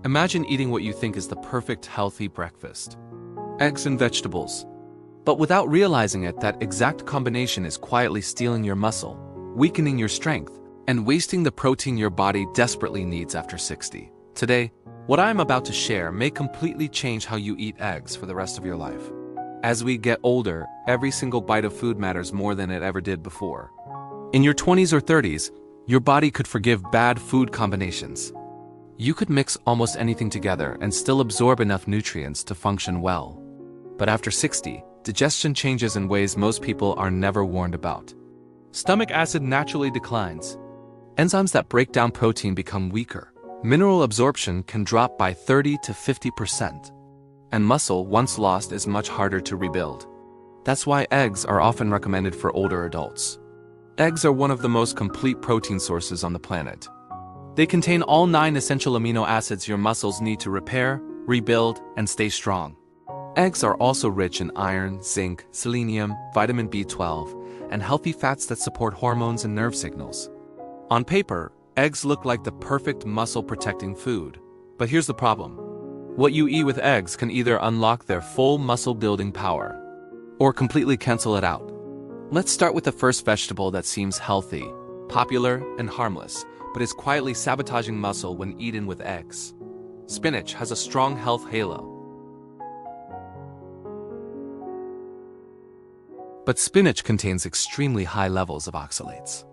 Imagine eating what you think is the perfect healthy breakfast. Eggs and vegetables. But without realizing it, that exact combination is quietly stealing your muscle, weakening your strength, and wasting the protein your body desperately needs after 60. Today, what I am about to share may completely change how you eat eggs for the rest of your life. As we get older, every single bite of food matters more than it ever did before. In your 20s or 30s, your body could forgive bad food combinations. You could mix almost anything together and still absorb enough nutrients to function well. But after 60, digestion changes in ways most people are never warned about. Stomach acid naturally declines. Enzymes that break down protein become weaker. Mineral absorption can drop by 30 to 50%. And muscle, once lost, is much harder to rebuild. That's why eggs are often recommended for older adults. Eggs are one of the most complete protein sources on the planet. They contain all 9 essential amino acids your muscles need to repair, rebuild, and stay strong. Eggs are also rich in iron, zinc, selenium, vitamin B12, and healthy fats that support hormones and nerve signals. On paper, eggs look like the perfect muscle-protecting food. But here's the problem. What you eat with eggs can either unlock their full muscle-building power or completely cancel it out. Let's start with the first vegetable that seems healthy, popular, and harmless, but is quietly sabotaging muscle when eaten with eggs. Spinach has a strong health halo. But spinach contains extremely high levels of oxalates.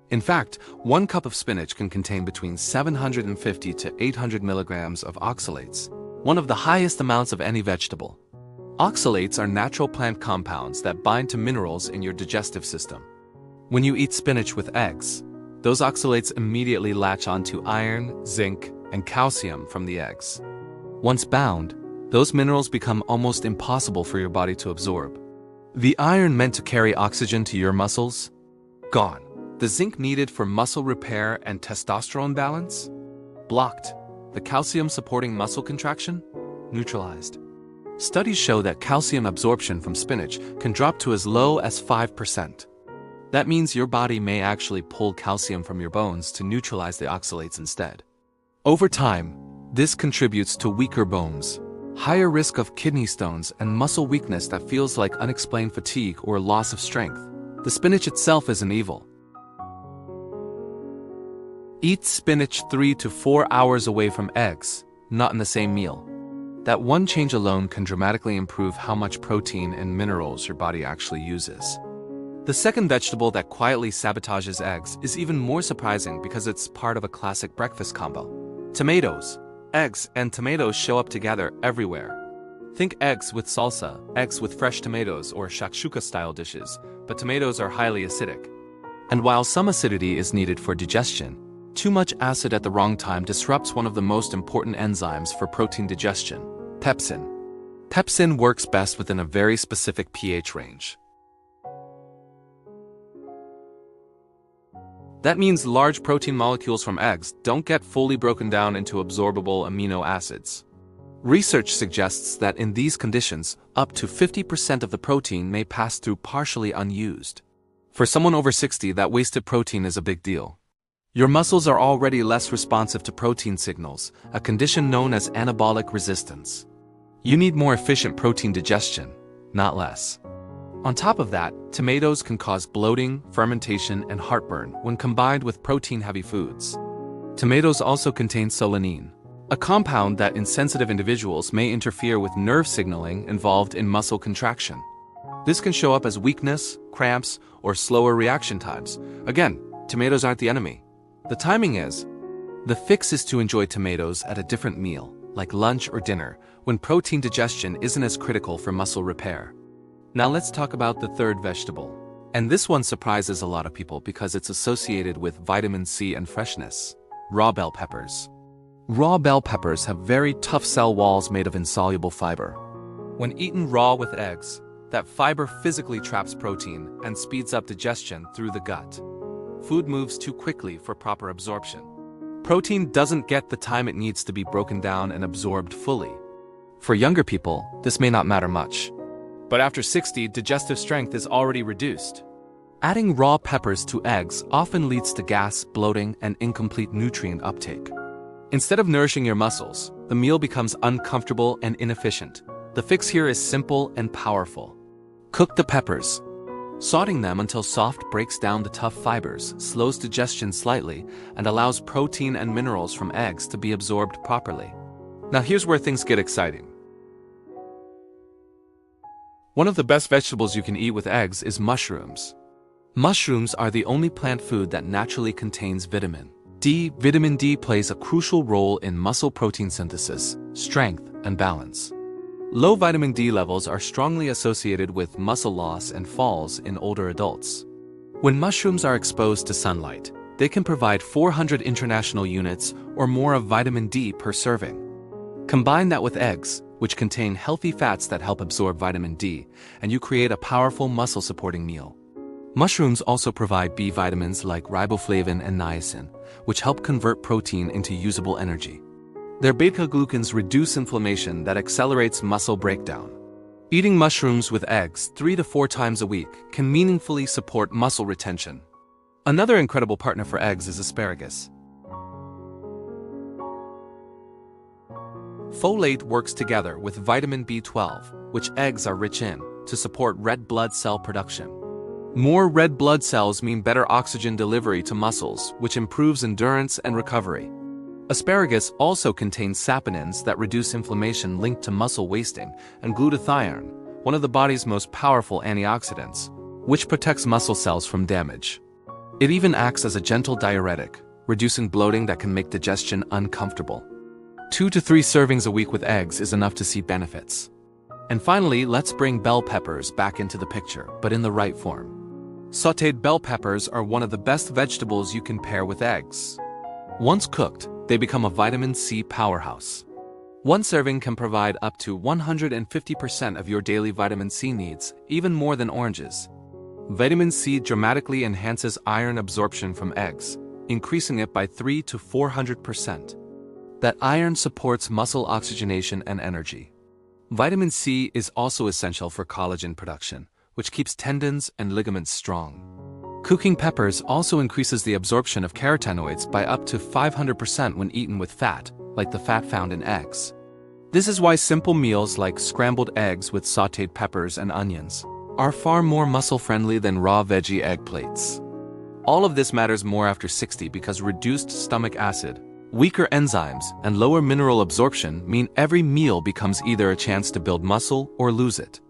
In fact, 1 cup of spinach can contain between 750 to 800 milligrams of oxalates, one of the highest amounts of any vegetable. Oxalates are natural plant compounds that bind to minerals in your digestive system. When you eat spinach with eggs, those oxalates immediately latch onto iron, zinc, and calcium from the eggs. Once bound, those minerals become almost impossible for your body to absorb. The iron meant to carry oxygen to your muscles? Gone. The zinc needed for muscle repair and testosterone balance? Blocked. The calcium supporting muscle contraction? Neutralized. Studies show that calcium absorption from spinach can drop to as low as 5%. That means your body may actually pull calcium from your bones to neutralize the oxalates instead. Over time, this contributes to weaker bones, higher risk of kidney stones, and muscle weakness that feels like unexplained fatigue or loss of strength. The spinach itself isn't evil. Eat spinach 3 to 4 hours away from eggs, not in the same meal. That one change alone can dramatically improve how much protein and minerals your body actually uses. The second vegetable that quietly sabotages eggs is even more surprising because it's part of a classic breakfast combo. Tomatoes. Eggs and tomatoes show up together everywhere. Think eggs with salsa, eggs with fresh tomatoes, or shakshuka-style dishes, but tomatoes are highly acidic. And while some acidity is needed for digestion, too much acid at the wrong time disrupts one of the most important enzymes for protein digestion, pepsin. Pepsin works best within a very specific pH range. That means large protein molecules from eggs don't get fully broken down into absorbable amino acids. Research suggests that in these conditions, up to 50% of the protein may pass through partially unused. For someone over 60, that wasted protein is a big deal. Your muscles are already less responsive to protein signals, a condition known as anabolic resistance. You need more efficient protein digestion, not less. On top of that, tomatoes can cause bloating, fermentation, and heartburn when combined with protein-heavy foods. Tomatoes also contain solanine, a compound that in sensitive individuals may interfere with nerve signaling involved in muscle contraction. This can show up as weakness, cramps, or slower reaction times. Again, tomatoes aren't the enemy. The timing is. The fix is to enjoy tomatoes at a different meal, like lunch or dinner, when protein digestion isn't as critical for muscle repair. Now let's talk about the third vegetable. And this one surprises a lot of people because it's associated with vitamin C and freshness. Raw bell peppers. Raw bell peppers have very tough cell walls made of insoluble fiber. When eaten raw with eggs, that fiber physically traps protein and speeds up digestion through the gut. Food moves too quickly for proper absorption. Protein doesn't get the time it needs to be broken down and absorbed fully. For younger people, this may not matter much. But after 60, digestive strength is already reduced. Adding raw peppers to eggs often leads to gas, bloating, and incomplete nutrient uptake. Instead of nourishing your muscles, the meal becomes uncomfortable and inefficient. The fix here is simple and powerful. Cook the peppers. Sauteing them until soft breaks down the tough fibers, slows digestion slightly, and allows protein and minerals from eggs to be absorbed properly. Now here's where things get exciting. One of the best vegetables you can eat with eggs is mushrooms. Mushrooms are the only plant food that naturally contains vitamin D. Vitamin D plays a crucial role in muscle protein synthesis, strength, and balance. Low vitamin D levels are strongly associated with muscle loss and falls in older adults. When mushrooms are exposed to sunlight, they can provide 400 international units or more of vitamin D per serving. Combine that with eggs, which contain healthy fats that help absorb vitamin D, and you create a powerful muscle-supporting meal. Mushrooms also provide B vitamins like riboflavin and niacin, which help convert protein into usable energy. Their beta-glucans reduce inflammation that accelerates muscle breakdown. Eating mushrooms with eggs 3 to 4 times a week can meaningfully support muscle retention. Another incredible partner for eggs is asparagus. Folate works together with vitamin B12, which eggs are rich in, to support red blood cell production. More red blood cells mean better oxygen delivery to muscles, which improves endurance and recovery. Asparagus also contains saponins that reduce inflammation linked to muscle wasting, and glutathione, one of the body's most powerful antioxidants, which protects muscle cells from damage. It even acts as a gentle diuretic, reducing bloating that can make digestion uncomfortable. 2 to 3 servings a week with eggs is enough to see benefits. And finally, let's bring bell peppers back into the picture, but in the right form. Sautéed bell peppers are one of the best vegetables you can pair with eggs. Once cooked, they become a vitamin C powerhouse. One serving can provide up to 150% of your daily vitamin C needs, even more than oranges. Vitamin C dramatically enhances iron absorption from eggs, increasing it by 3 to 400%. That iron supports muscle oxygenation and energy. Vitamin C is also essential for collagen production, which keeps tendons and ligaments strong. Cooking peppers also increases the absorption of carotenoids by up to 500% when eaten with fat, like the fat found in eggs. This is why simple meals like scrambled eggs with sautéed peppers and onions are far more muscle-friendly than raw veggie egg plates. All of this matters more after 60 because reduced stomach acid, weaker enzymes, and lower mineral absorption mean every meal becomes either a chance to build muscle or lose it.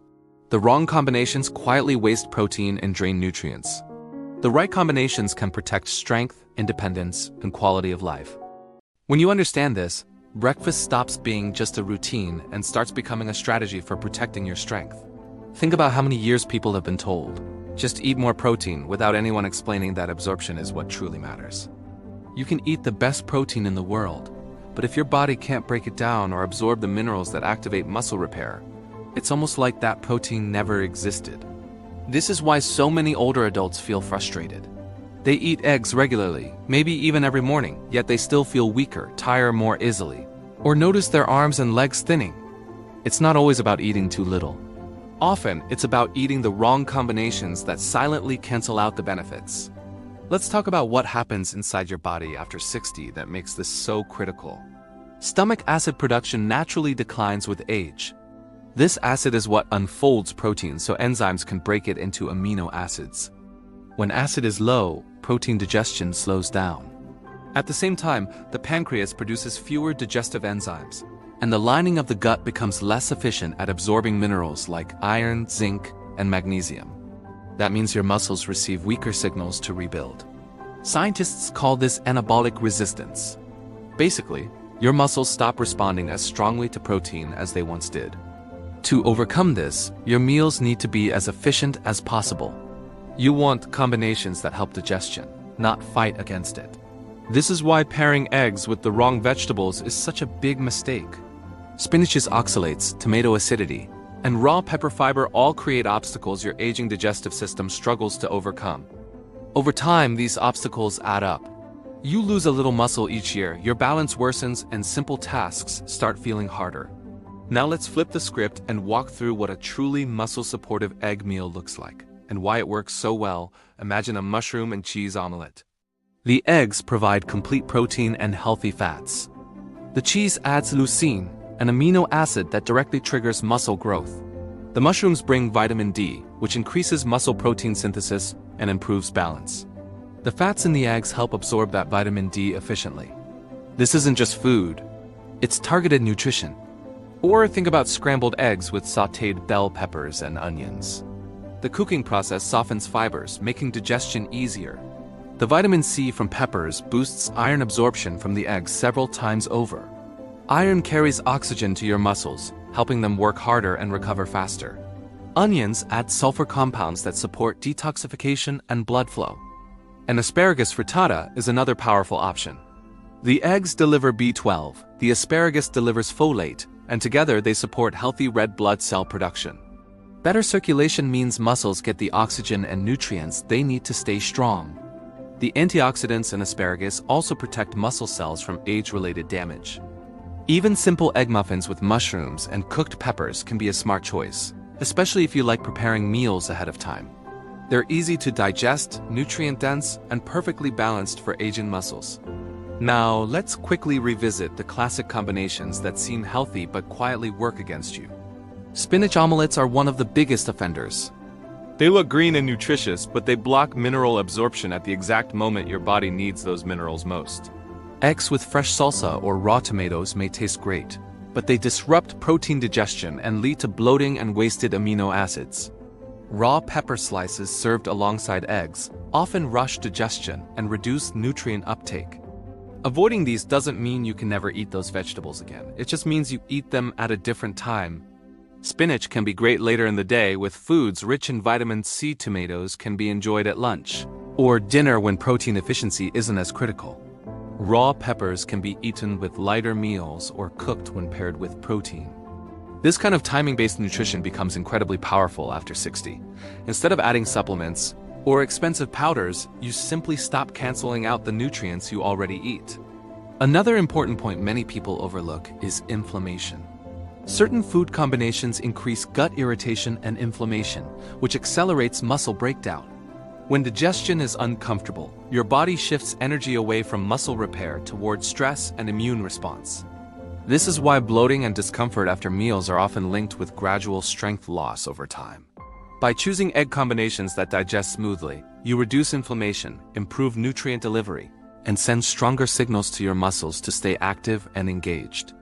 The wrong combinations quietly waste protein and drain nutrients. The right combinations can protect strength, independence, and quality of life. When you understand this, breakfast stops being just a routine and starts becoming a strategy for protecting your strength. Think about how many years people have been told, just eat more protein, without anyone explaining that absorption is what truly matters. You can eat the best protein in the world, but if your body can't break it down or absorb the minerals that activate muscle repair, it's almost like that protein never existed. This is why so many older adults feel frustrated. They eat eggs regularly, maybe even every morning, yet they still feel weaker, tire more easily, or notice their arms and legs thinning. It's not always about eating too little. Often, it's about eating the wrong combinations that silently cancel out the benefits. Let's talk about what happens inside your body after 60 that makes this so critical. Stomach acid production naturally declines with age. This acid is what unfolds protein so enzymes can break it into amino acids. When acid is low, protein digestion slows down. At the same time, the pancreas produces fewer digestive enzymes, and the lining of the gut becomes less efficient at absorbing minerals like iron, zinc, and magnesium. That means your muscles receive weaker signals to rebuild. Scientists call this anabolic resistance. Basically, your muscles stop responding as strongly to protein as they once did. To overcome this, your meals need to be as efficient as possible. You want combinations that help digestion, not fight against it. This is why pairing eggs with the wrong vegetables is such a big mistake. Spinach's oxalates, tomato acidity, and raw pepper fiber all create obstacles your aging digestive system struggles to overcome. Over time, these obstacles add up. You lose a little muscle each year, your balance worsens, and simple tasks start feeling harder. Now let's flip the script and walk through what a truly muscle-supportive egg meal looks like, and why it works so well. Imagine a mushroom and cheese omelette. The eggs provide complete protein and healthy fats. The cheese adds leucine, an amino acid that directly triggers muscle growth. The mushrooms bring vitamin D, which increases muscle protein synthesis and improves balance. The fats in the eggs help absorb that vitamin D efficiently. This isn't just food, it's targeted nutrition. Or think about scrambled eggs with sautéed bell peppers and onions. The cooking process softens fibers, making digestion easier. The vitamin C from peppers boosts iron absorption from the eggs several times over. Iron carries oxygen to your muscles, helping them work harder and recover faster. Onions add sulfur compounds that support detoxification and blood flow. And asparagus frittata is another powerful option. The eggs deliver B12, the asparagus delivers folate, and together they support healthy red blood cell production. Better circulation means muscles get the oxygen and nutrients they need to stay strong. The antioxidants in asparagus also protect muscle cells from age-related damage. Even simple egg muffins with mushrooms and cooked peppers can be a smart choice, especially if you like preparing meals ahead of time. They're easy to digest, nutrient-dense, and perfectly balanced for aging muscles. Now, let's quickly revisit the classic combinations that seem healthy but quietly work against you. Spinach omelets are one of the biggest offenders. They look green and nutritious, but they block mineral absorption at the exact moment your body needs those minerals most. Eggs with fresh salsa or raw tomatoes may taste great, but they disrupt protein digestion and lead to bloating and wasted amino acids. Raw pepper slices served alongside eggs often rush digestion and reduce nutrient uptake. Avoiding these doesn't mean you can never eat those vegetables again. It just means you eat them at a different time. Spinach can be great later in the day with foods rich in vitamin C. Tomatoes can be enjoyed at lunch or dinner when protein efficiency isn't as critical. Raw peppers can be eaten with lighter meals or cooked when paired with protein. This kind of timing-based nutrition becomes incredibly powerful after 60. Instead of adding supplements or expensive powders, you simply stop canceling out the nutrients you already eat. Another important point many people overlook is inflammation. Certain food combinations increase gut irritation and inflammation, which accelerates muscle breakdown. When digestion is uncomfortable, your body shifts energy away from muscle repair toward stress and immune response. This is why bloating and discomfort after meals are often linked with gradual strength loss over time. By choosing egg combinations that digest smoothly, you reduce inflammation, improve nutrient delivery, and send stronger signals to your muscles to stay active and engaged.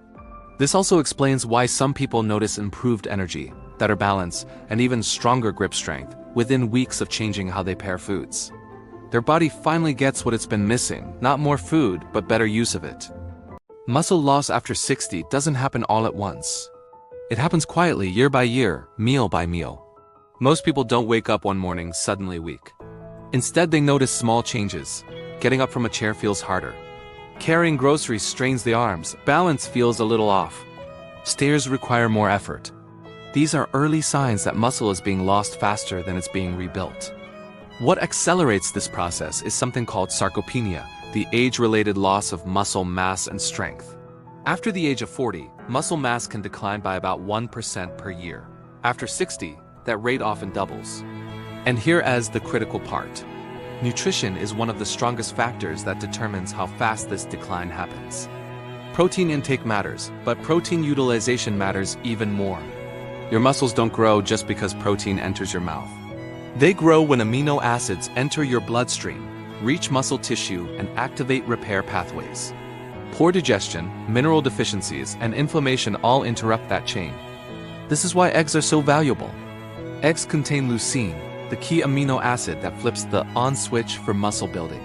This also explains why some people notice improved energy, better balance, and even stronger grip strength within weeks of changing how they pair foods. Their body finally gets what it's been missing, not more food, but better use of it. Muscle loss after 60 doesn't happen all at once. It happens quietly, year by year, meal by meal. Most people don't wake up one morning suddenly weak. Instead, they notice small changes. Getting up from a chair feels harder. Carrying groceries strains the arms. Balance feels a little off. Stairs require more effort. These are early signs that muscle is being lost faster than it's being rebuilt. What accelerates this process is something called sarcopenia, the age-related loss of muscle mass and strength. After the age of 40, muscle mass can decline by about 1% per year. After 60, that rate often doubles. And here is the critical part. Nutrition is one of the strongest factors that determines how fast this decline happens. Protein intake matters, but protein utilization matters even more. Your muscles don't grow just because protein enters your mouth. They grow when amino acids enter your bloodstream, reach muscle tissue, and activate repair pathways. Poor digestion, mineral deficiencies, and inflammation all interrupt that chain. This is why eggs are so valuable. Eggs contain leucine, the key amino acid that flips the on switch for muscle building.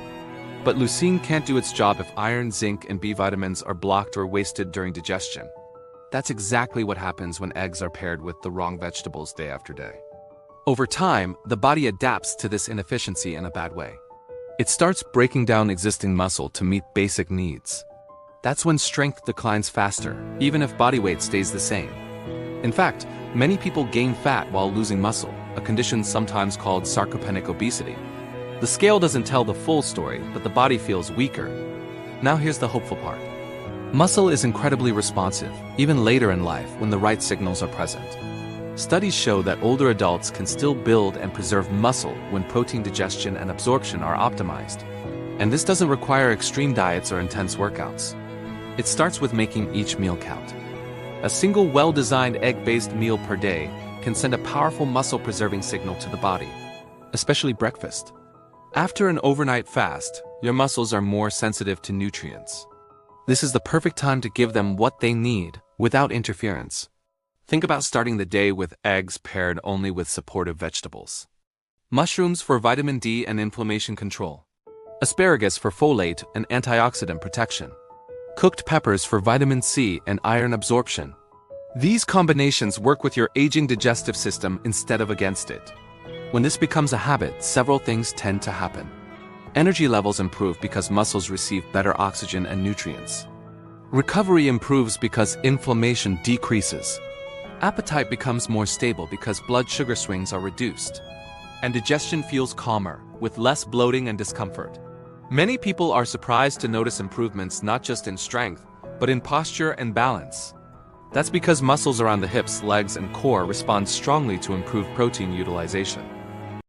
But leucine can't do its job if iron, zinc, and B vitamins are blocked or wasted during digestion. That's exactly what happens when eggs are paired with the wrong vegetables day after day. Over time, the body adapts to this inefficiency in a bad way. It starts breaking down existing muscle to meet basic needs. That's when strength declines faster, even if body weight stays the same. In fact, many people gain fat while losing muscle, a condition sometimes called sarcopenic obesity. The scale doesn't tell the full story, but the body feels weaker. Now here's the hopeful part. Muscle is incredibly responsive, even later in life when the right signals are present. Studies show that older adults can still build and preserve muscle when protein digestion and absorption are optimized. And this doesn't require extreme diets or intense workouts. It starts with making each meal count. A single well-designed egg-based meal per day can send a powerful muscle-preserving signal to the body, especially breakfast. After an overnight fast, your muscles are more sensitive to nutrients. This is the perfect time to give them what they need without interference. Think about starting the day with eggs paired only with supportive vegetables. Mushrooms for vitamin D and inflammation control. Asparagus for folate and antioxidant protection. Cooked peppers for vitamin C and iron absorption. These combinations work with your aging digestive system instead of against it. When this becomes a habit, several things tend to happen. Energy levels improve because muscles receive better oxygen and nutrients. Recovery improves because inflammation decreases. Appetite becomes more stable because blood sugar swings are reduced. And digestion feels calmer, with less bloating and discomfort. Many people are surprised to notice improvements not just in strength, but in posture and balance. That's because muscles around the hips, legs, and core respond strongly to improved protein utilization.